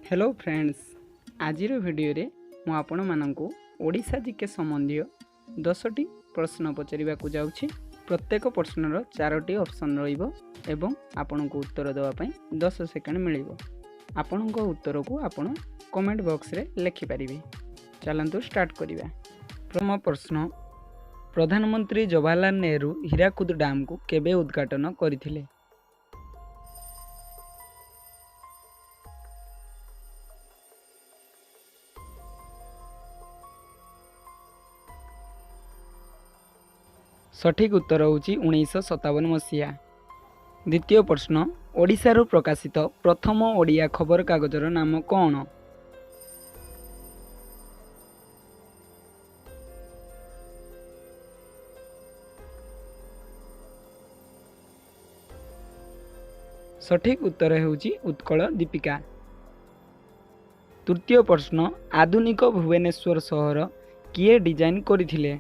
Hello friends, आज video रे मु आपण माननकु ओडिशा जीके संबंधी 10टी प्रश्न पचारिबा को जाउछि। प्रत्येक प्रश्नर 4टी ऑप्शन रहिबो एवं आपनको उत्तर देवा पई 10 सेकंड मिलिबो। आपनको उत्तर को आपण कमेंट बॉक्स रे लिखि परिबे। चलंतु स्टार्ट करिबा। प्रथम प्रश्न, प्रधानमंत्री जवाहरलाल नेहरू हीराकुद डैम को केबे उद्घाटन करथिले? सठिक उत्तर होची 1957 मसीहा। द्वितीय प्रश्न, ओडिशारू प्रकाशित प्रथम ओडिया खबर कागजर नाम कौन? सठिक उत्तर होची उत्कल दीपिका। तृतीय प्रश्न, आधुनिक भुवनेश्वर सहर किए डिजाइन करथिले?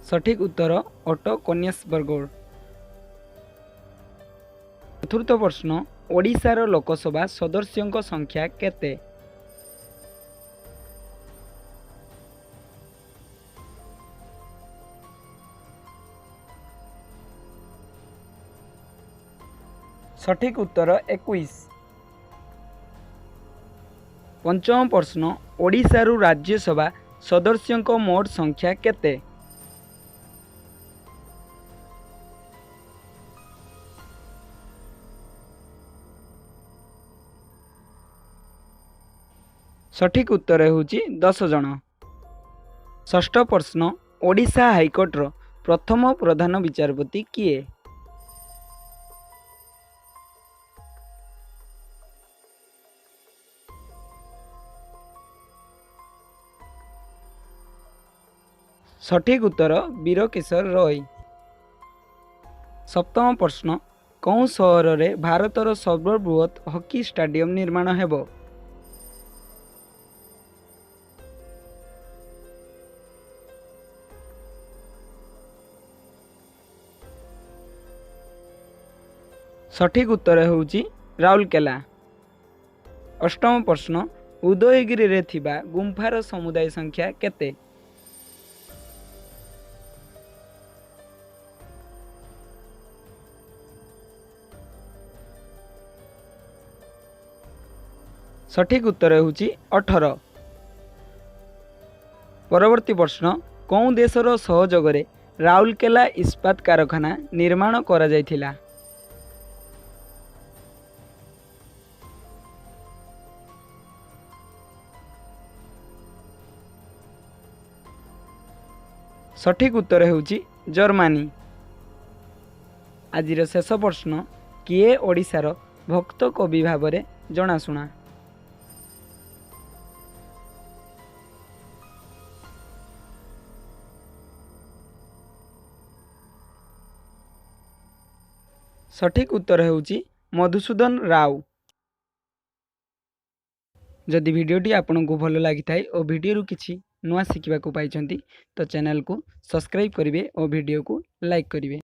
सठिक उत्तर ऑटो कोनियसबर्गर। चतुर्थ प्रश्न, ओडिशार लोकसभा सदस्यों संख्या केते? सठिक उत्तर 21। पंचम प्रश्न, ओडिशारू राज्यसभा सदस्यों मोट संख्या केते? सठिक उत्तर होची 10 जन। षष्ठ प्रश्न, ओडिशा हाईकोर्टर प्रथम प्रधान विचारपति किए? सठिक उत्तर वीरकिशोर रॉय। सप्तम प्रश्न, कौन सहर रे भारतर सर्वबृहत हॉकी स्टेडियम निर्माण हेबो? सठिक उत्तर होची राउरकेला। अष्टम प्रश्न, उदयगिरी रे थिबा गुम्फार समुदाय संख्या केते? सठिक उत्तर होची 18। परवर्ती प्रश्न, कौन देशर सहयोग रे राउरकेला इस्पात कारखाना निर्माण करा जायथिला? सठिक उत्तर होची जर्मनी। आज शेष प्रश्न, किए ओडिशार भक्त कवि भाव में जनाशुना? सठिक उत्तर होची मधुसूदन राव। जदि वीडियोटी आपको भल लगी थाए और वीडियो किसी नुआ शिखा पाई तो चैनल को सब्सक्राइब करेंगे और वीडियो को लाइक करेंगे।